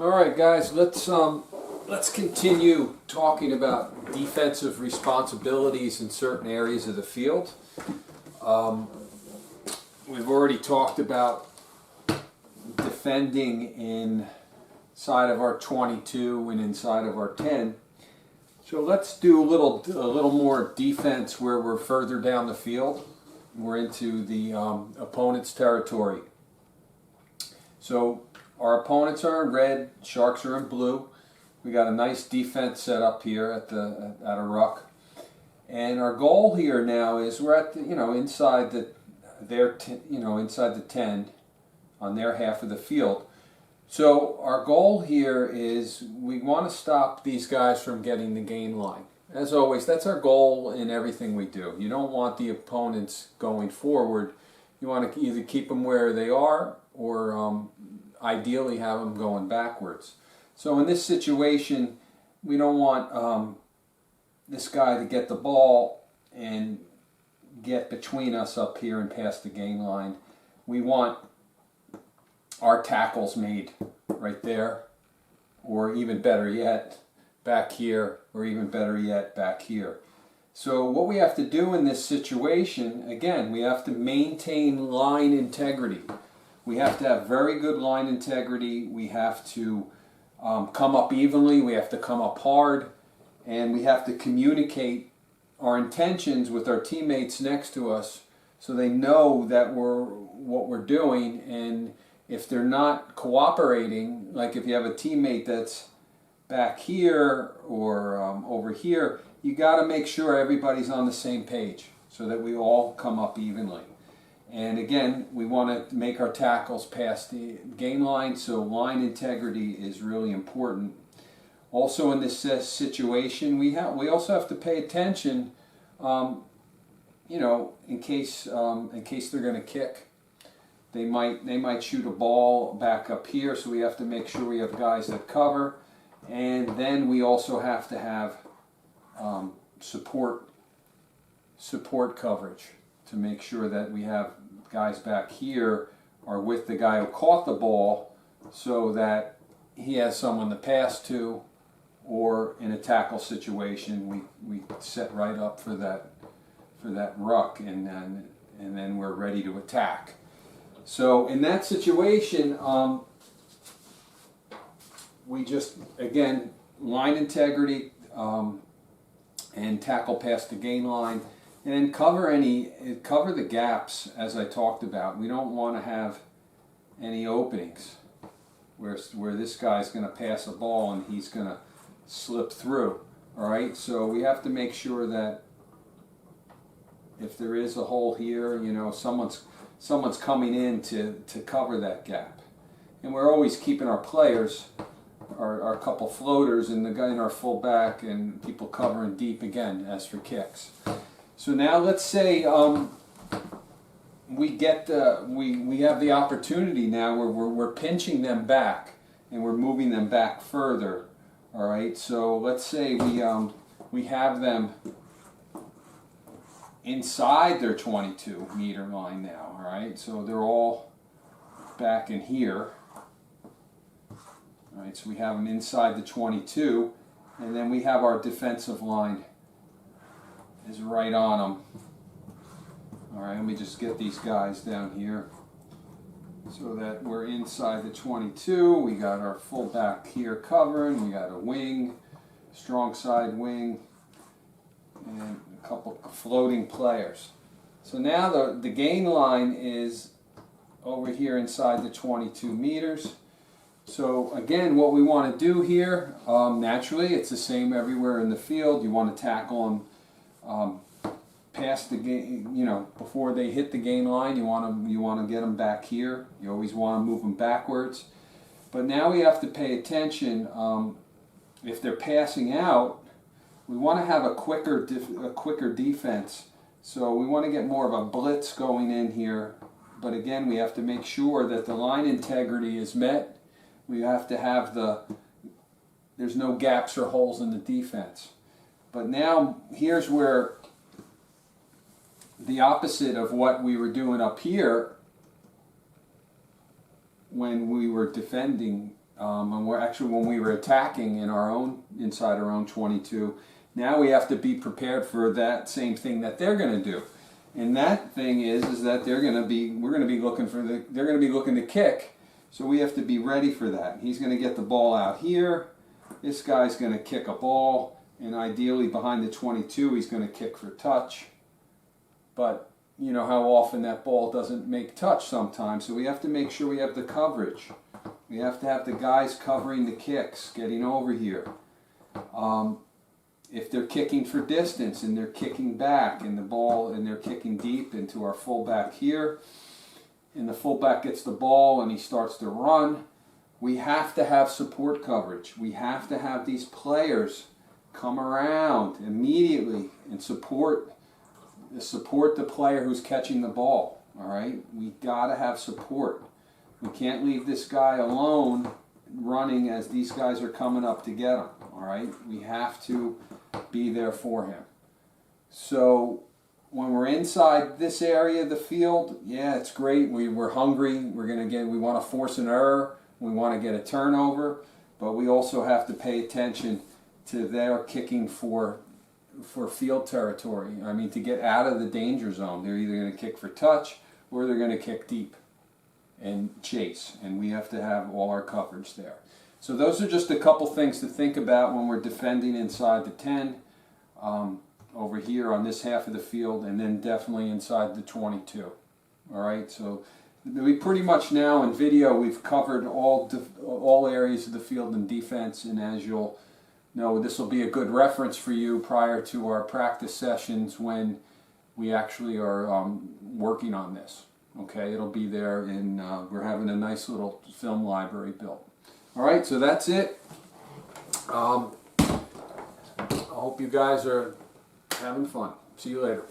All right, guys, let's continue talking about defensive responsibilities in certain areas of the field. We've already talked about defending inside of our 22 and inside of our 10. So let's do a little more defense where we're further down the field. We're into the opponent's territory. So our opponents are in red, Sharks are in blue. We got a nice defense set up here at a ruck, and our goal here now is we're at the, inside inside the 10 on their half of the field. So our goal here is we want to stop these guys from getting the gain line. As always, that's our goal in everything we do. You don't want the opponents going forward. You want to either keep them where they are or ideally have them going backwards. So in this situation, we don't want this guy to get the ball and get between us up here and past the gain line. We want our tackles made right there, or even better yet, back here, or even better yet, back here. So what we have to do in this situation, again, we have to maintain line integrity. We have to have very good line integrity. We have to come up evenly. We have to come up hard. And we have to communicate our intentions with our teammates next to us so they know that what we're doing. And if they're not cooperating, like if you have a teammate that's back here or over here, you got to make sure everybody's on the same page so that we all come up evenly. And again, we want to make our tackles past the gain line, so line integrity is really important. Also in this situation, we also have to pay attention, in case they're going to kick. They might shoot a ball back up here, so we have to make sure we have guys that cover. And then we also have to have support coverage to make sure that we have guys back here are with the guy who caught the ball so that he has someone to pass to, or in a tackle situation we set right up for that ruck, and then we're ready to attack. So in that situation, we just, again, line integrity and tackle past the gain line, and then cover the gaps as I talked about. We don't want to have any openings where this guy's going to pass a ball and he's going to slip through. All right, so we have to make sure that if there is a hole here, someone's coming in to cover that gap. And we're always keeping our players, our couple floaters, and the guy in our full back, and people covering deep again as for kicks. So now let's say we have the opportunity now where we're pinching them back and we're moving them back further. All right, so let's say we have them inside their 22-meter line now. All right, so they're all back in here. All right, so we have them inside the 22, and then we have our defensive line is right on them. All right, let me just get these guys down here so that we're inside the 22. We got our full back here covering. We got a wing, strong side wing, and a couple floating players. So now the gain line is over here inside the 22 meters. So again, what we want to do here, naturally, it's the same everywhere in the field. You want to tackle them past the gain, before they hit the gain line. You want to get them back here. You always want to move them backwards. But now we have to pay attention. If they're passing out, we want to have a quicker defense. So we want to get more of a blitz going in here. But again, we have to make sure that the line integrity is met. We have to have there's no gaps or holes in the defense. But now here's where the opposite of what we were doing up here when we were defending and we're actually, when we were attacking in our own, inside our own 22, now we have to be prepared for that same thing that they're going to do. And that thing is that we're going to be looking they're going to be looking to kick. So we have to be ready for that. He's going to get the ball out here. This guy's going to kick a ball, and ideally behind the 22, he's going to kick for touch. But you know how often that ball doesn't make touch sometimes, so we have to make sure we have the coverage. We have to have the guys covering the kicks, getting over here. If they're kicking for distance and they're kicking back and the ball and they're kicking deep into our fullback here, and the fullback gets the ball and he starts to run, we have to have support coverage. We have to have these players come around immediately and support the player who's catching the ball. All right, we gotta have support. We can't leave this guy alone running as these guys are coming up to get him. All right, we have to be there for him. So when we're inside this area of the field, yeah, it's great. We're hungry. We want to force an error. We want to get a turnover, but we also have to pay attention to their kicking for field territory. I mean, to get out of the danger zone. They're either going to kick for touch or they're going to kick deep and chase, and we have to have all our coverage there. So those are just a couple things to think about when we're defending inside the 10, over here on this half of the field, and then definitely inside the 22. All right, so we pretty much now in video we've covered all areas of the field in defense, and as you'll know, this will be a good reference for you prior to our practice sessions when we actually are working on this. Okay, it'll be there, and we're having a nice little film library built. All right, so that's it. I hope you guys are having fun. See you later.